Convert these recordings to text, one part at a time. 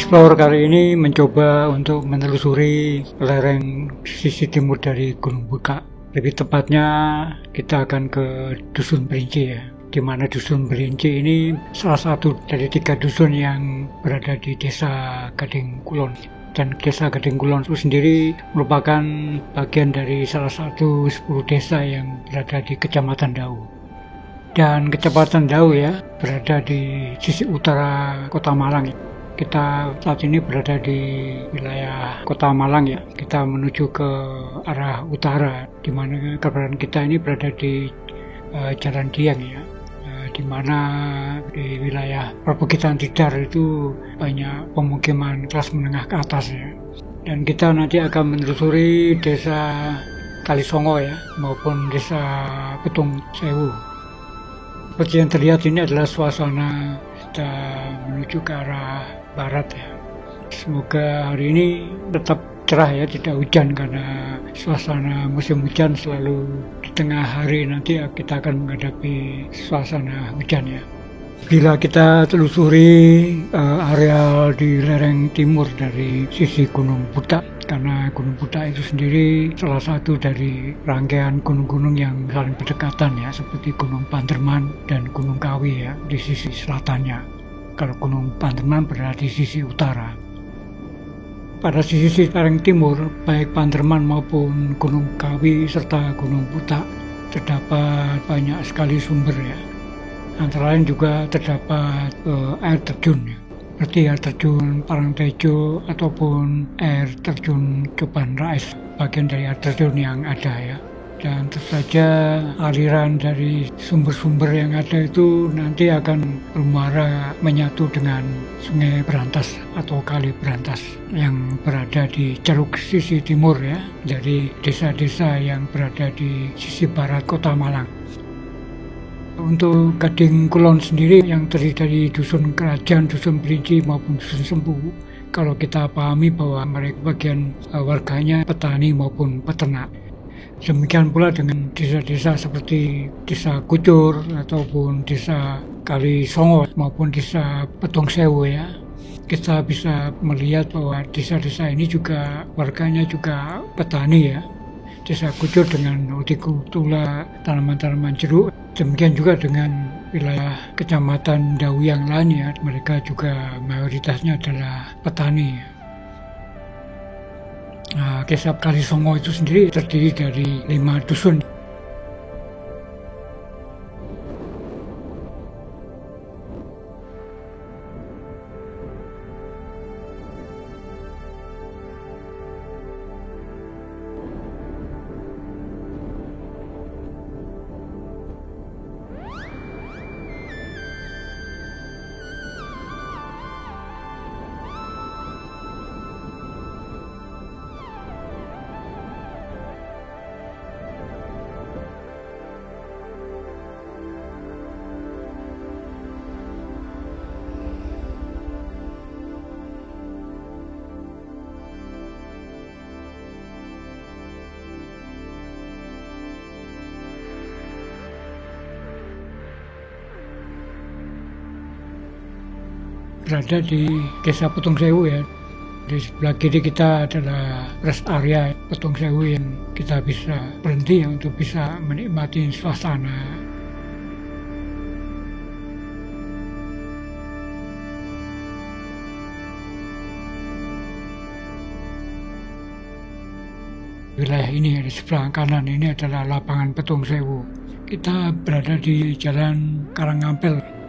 Explore kali ini mencoba untuk menelusuri lereng sisi timur dari Gunung Buta. Lebih tepatnya kita akan ke Dusun Berinci ya, di mana Dusun Berinci ini salah satu dari 3 dusun yang berada di Desa Gading Kulon. Dan Desa Gading Kulon itu sendiri merupakan bagian dari salah satu 10 desa yang berada di Kecamatan Dau. Dan Kecamatan Dau ya berada di sisi utara Kota Malang ya. Kita saat ini berada di wilayah Kota Malang ya. Kita menuju ke arah utara, di mana keberadaan kita ini berada di Jalan Dieng ya, di mana di wilayah perbukitan Tidar itu banyak pemukiman kelas menengah ke atas ya. Dan kita nanti akan menelusuri desa Kalisongo ya, maupun desa Petung Sewu. Seperti yang terlihat ini adalah suasana kita menuju ke arah barat ya. Semoga hari ini tetap cerah ya, tidak hujan, karena suasana musim hujan selalu di tengah hari nanti kita akan menghadapi suasana hujan ya. Bila kita telusuri areal di lereng timur dari sisi Gunung Buta, karena Gunung Buta itu sendiri salah satu dari rangkaian gunung-gunung yang saling berdekatan ya, seperti Gunung Panderman dan Gunung Kawi ya di sisi selatannya. Kalau Gunung Panderman berada di sisi utara. Pada sisi lereng timur, baik Panderman maupun Gunung Kawi serta Gunung Buta, terdapat banyak sekali sumber ya. Antara lain juga terdapat air terjun ya, seperti air terjun Parangtejo ataupun air terjun Coban Rais, bagian dari air terjun yang ada ya. Dan tentu saja aliran dari sumber-sumber yang ada itu nanti akan bermuara menyatu dengan Sungai Berantas atau Kali Berantas yang berada di ceruk sisi timur ya, dari desa-desa yang berada di sisi barat Kota Malang. Untuk Gading Kulon sendiri yang terdiri dari Dusun Kerajaan, Dusun Berinci maupun Dusun Sempu, kalau kita pahami bahwa mereka bagian warganya petani maupun peternak. Demikian pula dengan desa-desa seperti Desa Kucur ataupun Desa Kalisongo maupun Desa Petung Sewu ya. Kita bisa melihat bahwa desa-desa ini juga warganya juga petani ya. Desa Kucur dengan hortikultura tanaman-tanaman jeruk. Demikian juga dengan wilayah Kecamatan Dau yang lainnya, mereka juga mayoritasnya adalah petani. Desa Kalisongo itu sendiri terdiri dari 5 dusun. Berada di Desa Petung Sewu ya. Di sebelah kiri kita adalah rest area Petung Sewu yang kita bisa berhenti ya, untuk bisa menikmati suasana. Wilayah ini di sebelah kanan ini adalah lapangan Petung Sewu. Kita berada di Jalan Karangampel.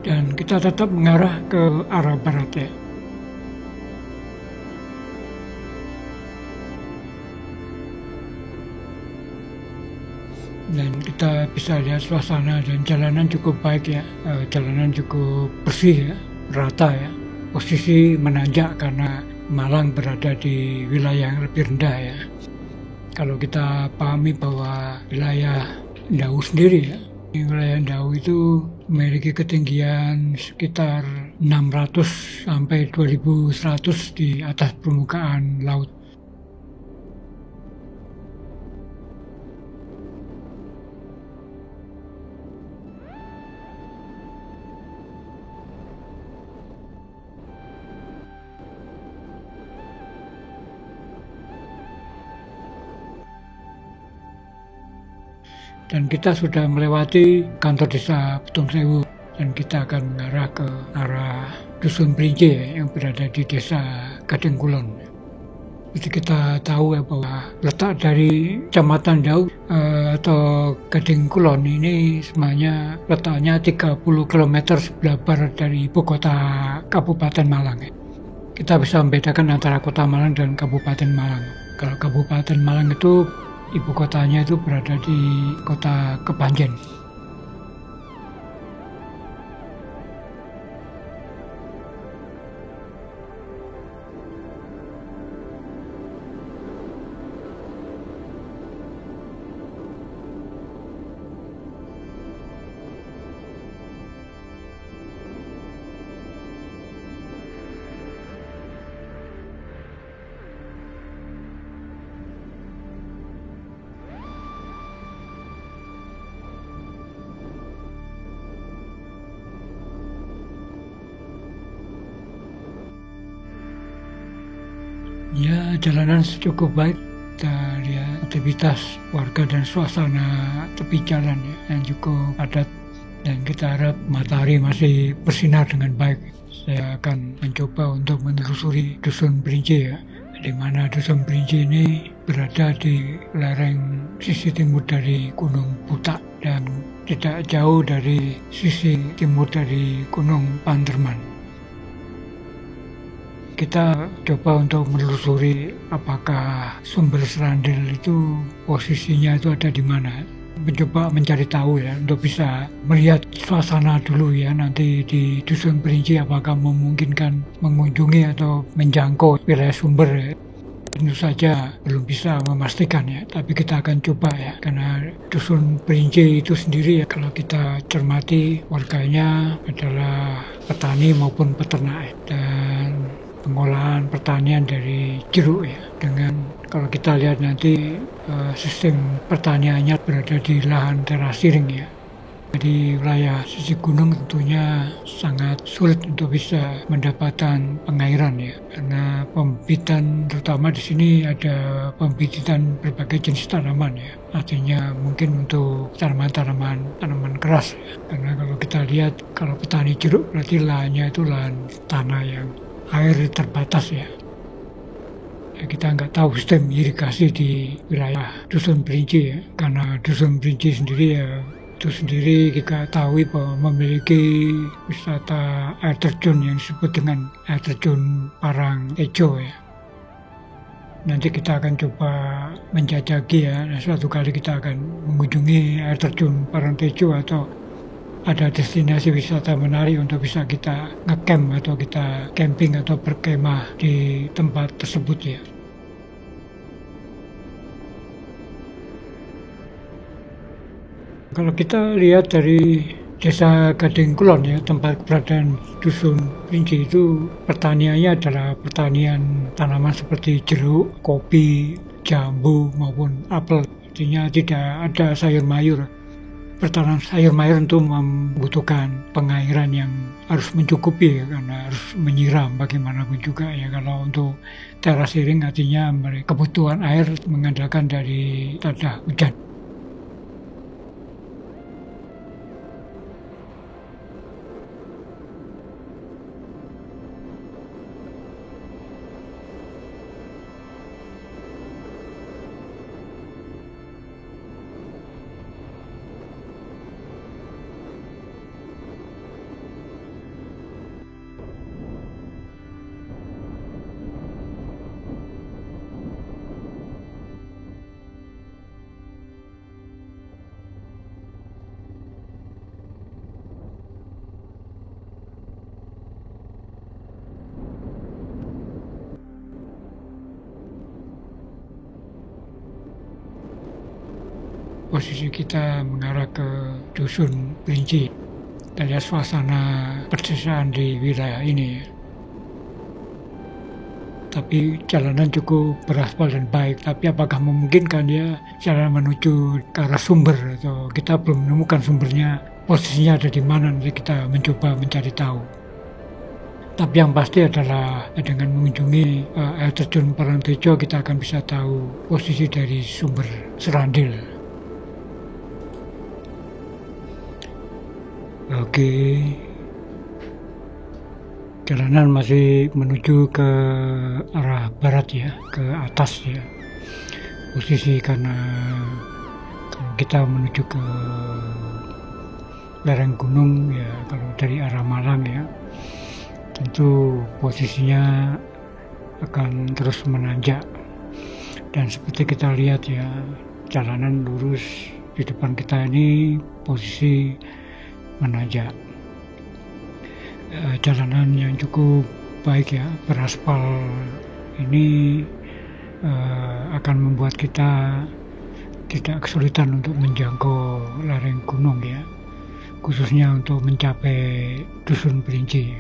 Dan kita tetap mengarah ke arah barat ya. Dan kita bisa lihat suasana dan jalanan cukup baik ya, jalanan cukup bersih ya, rata ya. Posisi menanjak karena Malang berada di wilayah yang lebih rendah ya. Kalau kita pahami bahwa wilayah Ndau sendiri ya, wilayah Ndau itu memiliki ketinggian sekitar 600 sampai 2100 di atas permukaan laut. Dan kita sudah melewati kantor desa Petung Sewu dan kita akan mengarah ke arah Dusun Perinci yang berada di desa Gading Kulon. Jadi kita tahu ya bahwa letak dari Kecamatan Ndau atau Gading Kulon ini sebenarnya letaknya 30 km sebelah barat dari ibu kota Kabupaten Malang. Kita bisa membedakan antara kota Malang dan Kabupaten Malang. Kalau Kabupaten Malang itu ibu kotanya itu berada di kota Kepanjen. Ya, jalanan cukup baik. Kita lihat aktivitas warga dan suasana tepi jalan ya, yang cukup padat. Dan kita harap matahari masih bersinar dengan baik. Saya akan mencoba untuk menelusuri Dusun Perinci ya, di mana Dusun Perinci ini berada di lereng sisi timur dari Gunung Butak dan tidak jauh dari sisi timur dari Gunung Panderman. Kita coba untuk menelusuri apakah sumber Serandil itu posisinya itu ada di mana. Mencoba mencari tahu ya, untuk bisa melihat suasana dulu ya, nanti di Dusun Perinci apakah memungkinkan mengunjungi atau menjangkau wilayah sumber ya. Tentu saja belum bisa memastikan ya, tapi kita akan coba ya, karena Dusun Perinci itu sendiri ya, kalau kita cermati warganya adalah petani maupun peternak ya. Dan pengolahan pertanian dari jeruk ya, dengan kalau kita lihat nanti sistem pertaniannya berada di lahan terasiring ya. Di wilayah sisi gunung tentunya sangat sulit untuk bisa mendapatkan pengairan ya, karena pembibitan terutama di sini ada pembibitan berbagai jenis tanaman ya. Artinya mungkin untuk tanaman keras ya. Karena kalau kita lihat kalau petani jeruk berarti lahannya itu lahan tanah yang air terbatas ya. Kita nggak tahu sistem irigasi di wilayah Dusun Perinci ya, karena Dusun Perinci sendiri ya itu sendiri kita tahu bahwa memiliki wisata air terjun yang disebut dengan air terjun Parangtejo ya. Nanti kita akan coba menjajaki ya, suatu kali kita akan mengunjungi air terjun Parangtejo atau ada destinasi wisata menarik untuk bisa kita ngecamp atau kita camping atau berkemah di tempat tersebut ya. Kalau kita lihat dari desa Gading Kulon ya, tempat keberadaan Dusun Perinci itu pertaniannya adalah pertanian tanaman seperti jeruk, kopi, jambu maupun apel. Artinya tidak ada sayur mayur. Pertanian sayur mayur itu membutuhkan pengairan yang harus mencukupi ya, karena harus menyiram bagaimanapun juga ya. Kalau untuk terasiring artinya kebutuhan air mengandalkan dari tanda hujan. posisi kita mengarah ke Dusun Perinci. Kita lihat suasana perdesaan di wilayah ini ya. Tapi jalanan cukup beraspal dan baik, tapi apakah memungkinkan ya jalan menuju ke arah sumber, atau kita belum menemukan sumbernya, posisinya ada di mana, nanti kita mencoba mencari tahu. Tapi yang pasti adalah dengan mengunjungi air terjun Parangtejo kita akan bisa tahu posisi dari sumber Serandil. Oke. Jalanan masih menuju ke arah barat ya, ke atas ya. Posisi karena kalau kita menuju ke lereng gunung ya, kalau dari arah Malang ya, tentu posisinya akan terus menanjak. Dan seperti kita lihat ya, jalanan lurus di depan kita ini posisi menanjak. Jalanan yang cukup baik ya, beraspal ini akan membuat kita tidak kesulitan untuk menjangkau lereng gunung ya, khususnya untuk mencapai Dusun Perinci.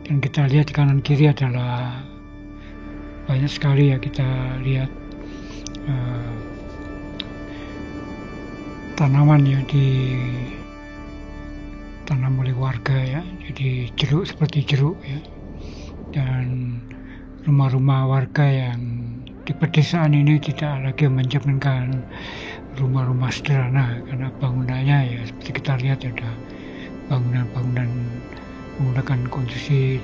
Dan kita lihat di kanan kiri adalah banyak sekali ya, kita lihat tanaman yang ditanam oleh warga ya, jadi jeruk seperti jeruk ya, dan rumah-rumah warga yang di pedesaan ini tidak lagi mencerminkan rumah-rumah sederhana, karena bangunannya ya seperti kita lihat ada bangunan-bangunan menggunakan konstruksi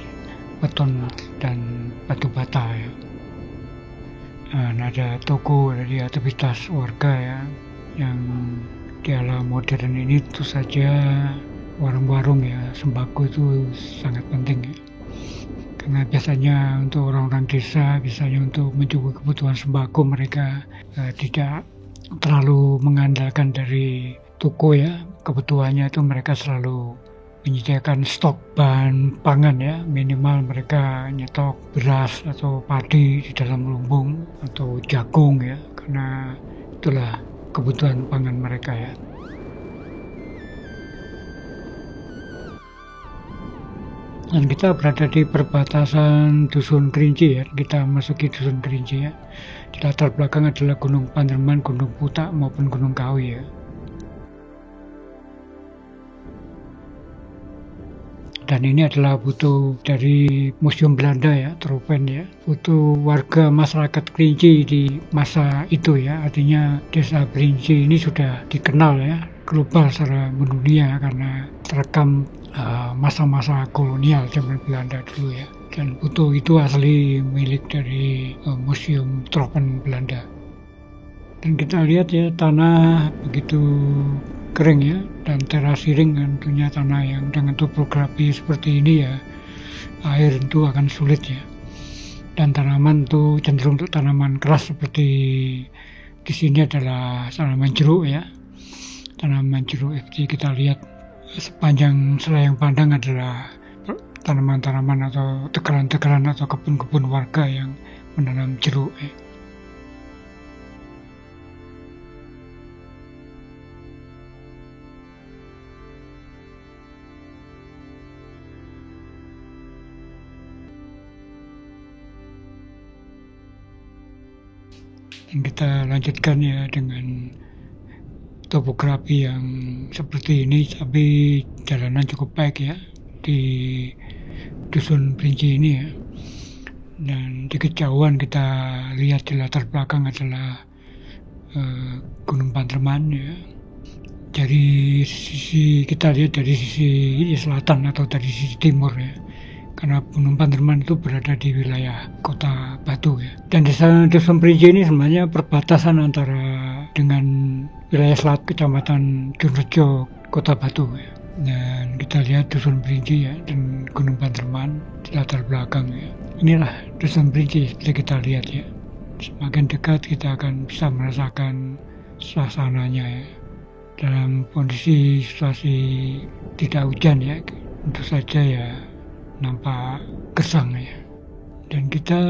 beton dan batu bata ya. Dan ada toko dari aktivitas warga ya, yang di ala modern ini tentu saja warung-warung ya, sembako itu sangat penting ya. Karena biasanya untuk orang-orang desa, biasanya untuk mencukupi kebutuhan sembako mereka tidak terlalu mengandalkan dari toko ya. Kebutuhannya itu mereka selalu menyediakan stok bahan pangan ya, minimal mereka nyetok beras atau padi di dalam lumbung atau jagung ya, karena itulah kebutuhan pangan mereka ya. Dan kita berada di perbatasan Dusun Kerinci ya, kita masuki Dusun Kerinci ya. Di latar belakang adalah Gunung Panderman, Gunung Putak maupun Gunung Kawi ya. Dan ini adalah foto dari Museum Belanda ya, Tropen ya. Foto warga masyarakat Kerinci di masa itu ya, artinya desa Kerinci ini sudah dikenal ya, global secara mendunia karena terekam masa-masa kolonial zaman Belanda dulu ya. Dan foto itu asli milik dari Museum Tropen Belanda. Dan kita lihat ya, tanah begitu kering ya, dan terasiring tentunya tanah yang dengan topografi seperti ini ya, air itu akan sulit ya. Dan tanaman itu cenderung untuk tanaman keras, seperti di sini adalah tanaman jeruk ya. Tanaman jeruk seperti kita lihat sepanjang selayang pandang adalah tanaman-tanaman atau tegalan-tegalan atau kebun-kebun warga yang menanam jeruk ya. Dan kita lanjutkan ya dengan topografi yang seperti ini, tapi jalanan cukup baik ya di Dusun Perinci ini ya. Dan di kejauhan kita lihat di latar belakang adalah Gunung Panderman ya. Dari sisi kita lihat dari sisi selatan atau dari sisi timur ya, karena Gunung Panderman itu berada di wilayah Kota Batu ya. Dan di sana Dusun Perinci ini sebenarnya perbatasan antara dengan wilayah selatan Kecamatan Junrejo, Kota Batu ya. Dan kita lihat Dusun Perinci ya, dan Gunung Panderman di latar belakang ya. Inilah Dusun Perinci seperti kita lihat ya. Semakin dekat kita akan bisa merasakan suasananya ya. Dalam kondisi situasi tidak hujan ya, tentu saja ya nampak gersang ya. Dan kita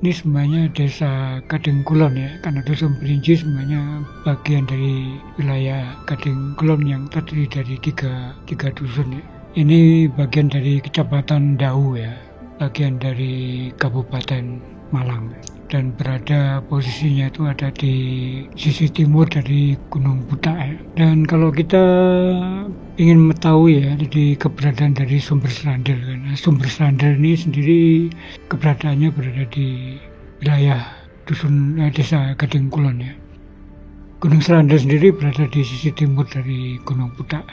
Ini sebenarnya desa Gading Kulon ya, karena Dusun Perinci sebenarnya bagian dari wilayah Gading Kulon yang terdiri dari tiga dusun ya. Ini bagian dari Kecamatan Dau ya, bagian dari Kabupaten Malang. Dan berada posisinya itu ada di sisi timur dari Gunung Butak ya. Dan kalau kita ingin mengetahui ya, jadi keberadaan dari sumber Serandil, karena sumber Serandil ini sendiri keberadaannya berada di wilayah desa Gading Kulon ya. Gunung Serandil sendiri berada di sisi timur dari Gunung Butak.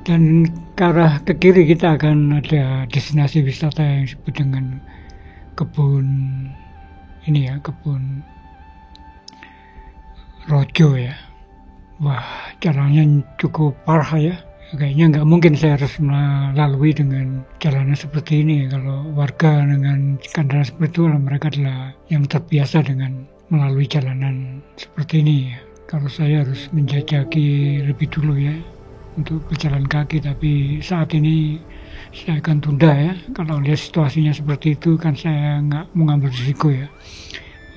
Dan ke arah ke kiri kita akan ada destinasi wisata yang disebut dengan kebun Rojo ya. Wah, jalannya cukup parah ya. Kayaknya nggak mungkin saya harus melalui dengan jalanan seperti ini. Kalau warga dengan kendaraan seperti itu, mereka adalah yang terbiasa dengan melalui jalanan seperti ini ya. Kalau saya harus menjajaki lebih dulu ya untuk berjalan kaki, tapi saat ini saya akan tunda ya. Kalau lihat situasinya seperti itu kan saya nggak mau ngambil risiko ya,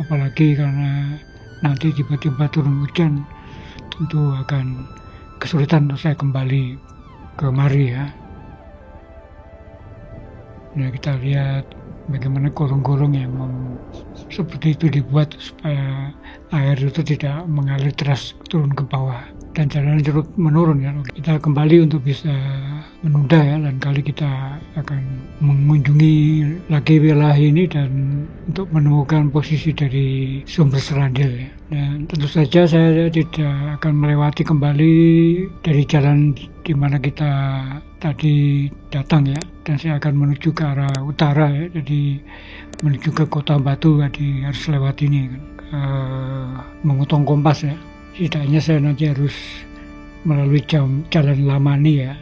apalagi karena nanti tiba-tiba turun hujan, tentu akan kesulitan untuk saya kembali kemari ya. Nah, kita lihat bagaimana gorong-gorong yang seperti itu dibuat supaya air itu tidak mengalir deras turun ke bawah dan jalan terus menurun ya. Kita kembali untuk bisa menunda ya, dan kali kita akan mengunjungi lagi wilayah ini dan untuk menemukan posisi dari sumber Serandil ya. Dan tentu saja saya tidak akan melewati kembali dari jalan di mana kita tadi datang ya, dan saya akan menuju ke arah utara ya, jadi menuju ke Kota Batu. Jadi harus lewat ini kan, memotong kompas ya. Setidaknya saya nanti harus melalui jalan Lamani ya,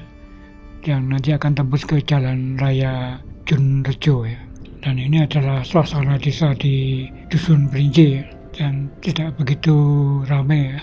yang nanti akan tembus ke jalan raya Junrejo ya. Dan ini adalah suasana desa di Dusun Perinci ya, dan tidak begitu ramai ya.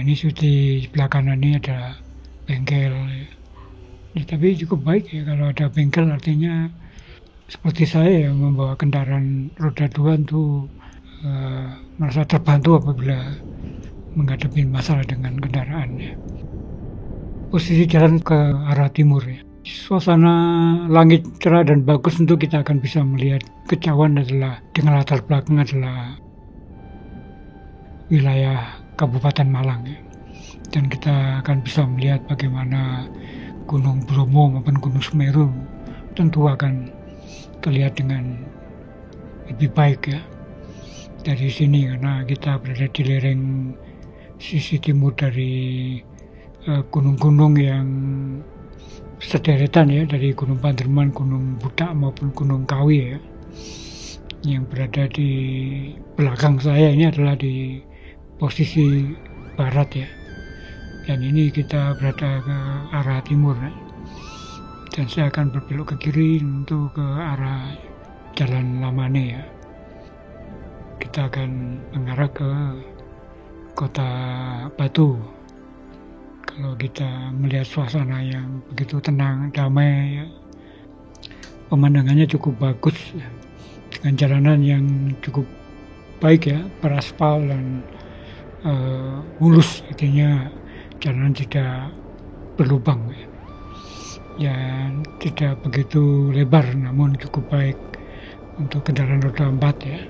Ini di sebelah kanan ini ada bengkel ya, tapi cukup baik ya kalau ada bengkel, artinya seperti saya yang membawa kendaraan roda 2 itu merasa terbantu apabila menghadapi masalah dengan kendaraan ya. Posisi jalan ke arah timur ya, suasana langit cerah dan bagus, untuk kita akan bisa melihat kejauhan adalah dengan latar belakang adalah wilayah Kabupaten Malang ya. Dan kita akan bisa melihat bagaimana Gunung Bromo maupun Gunung Semeru tentu akan terlihat dengan lebih baik ya dari sini, karena kita berada di lereng sisi timur dari gunung-gunung yang sederetan ya, dari Gunung Panderman, Gunung Butak maupun Gunung Kawi ya. Yang berada di belakang saya ini adalah di posisi barat ya, dan ini kita berada ke arah timur ya. Dan saya akan berbelok ke kiri untuk ke arah Jalan Lamane ya. kita akan mengarah ke Kota Batu. Kalau kita melihat suasana yang begitu tenang, damai, ya, pemandangannya cukup bagus, ya, dengan jalanan yang cukup baik ya, beraspal dan mulus, artinya jalanan tidak berlubang ya, tidak begitu lebar namun cukup baik untuk kendaraan roda 4 ya,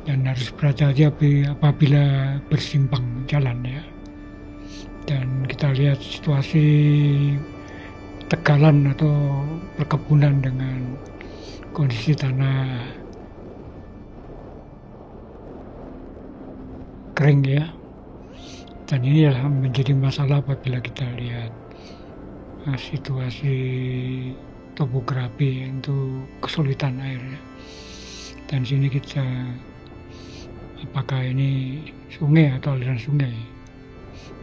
dan harus berhati-hati apabila bersimpang jalan ya. Dan kita lihat situasi tegalan atau perkebunan dengan kondisi tanah kering ya, dan ini adalah menjadi masalah apabila kita lihat situasi topografi untuk kesulitan air ya. Dan sini kita, apakah ini sungai atau aliran sungai,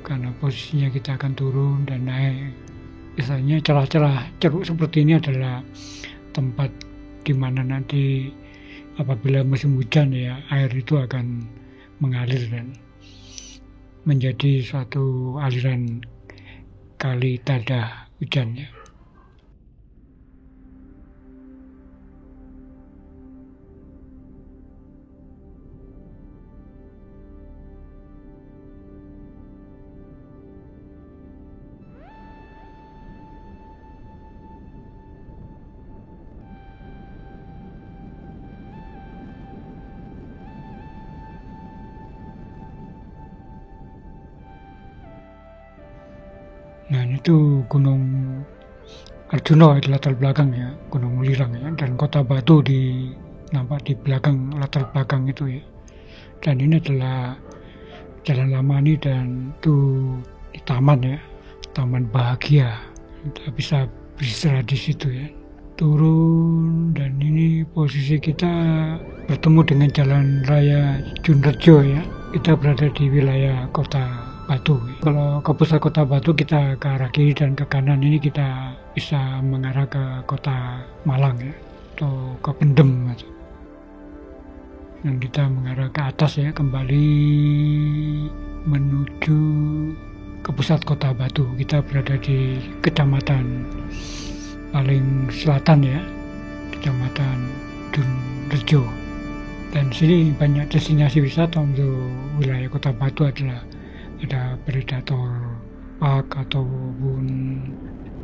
karena posisinya kita akan turun dan naik. Biasanya celah-celah ceruk seperti ini adalah tempat di mana nanti apabila musim hujan ya, air itu akan mengalir dan menjadi suatu aliran kali tada hujan ya. Nah itu Gunung Arjuna di latar belakang ya, Gunung Lirang ya, dan Kota Batu nampak di belakang, latar belakang itu ya. Dan ini adalah Jalan Lamani dan itu di taman ya, Taman Bahagia. Kita bisa beristirahat di situ ya. Turun dan ini posisi kita bertemu dengan Jalan Raya Junrejo ya. Kita berada di wilayah Kota Batu. Kalau ke pusat Kota Batu kita ke arah kiri dan ke kanan ini kita bisa mengarah ke Kota Malang ya, atau ke Pendem. Dan kita mengarah ke atas ya, kembali menuju ke pusat Kota Batu. Kita berada di kecamatan paling selatan ya, Kecamatan Junrejo. Dan sini banyak destinasi wisata untuk wilayah Kota Batu, adalah ada Predator Park ataupun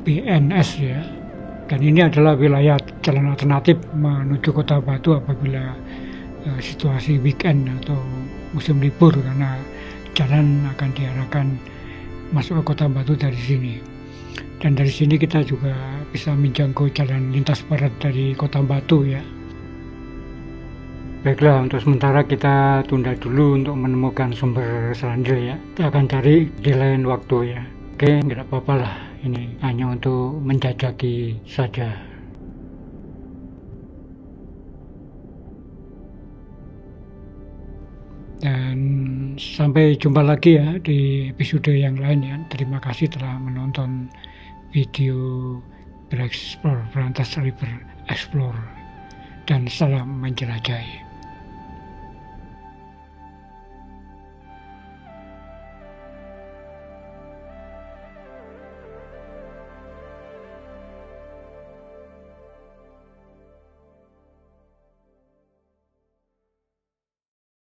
PNS ya. Dan ini adalah wilayah jalan alternatif menuju Kota Batu apabila situasi weekend atau musim libur, karena jalan akan diarahkan masuk ke Kota Batu dari sini. Dan dari sini kita juga bisa menjangkau jalan lintas barat dari Kota Batu ya. Baiklah, untuk sementara kita tunda dulu untuk menemukan sumber selanjutnya ya. Kita akan cari di lain waktu ya. Oke, nggak apa-apa lah. Ini hanya untuk menjajaki saja. Dan sampai jumpa lagi ya di episode yang lain ya. Terima kasih telah menonton video Bereksplor Berantas River Explore, dan salam menjelajahi.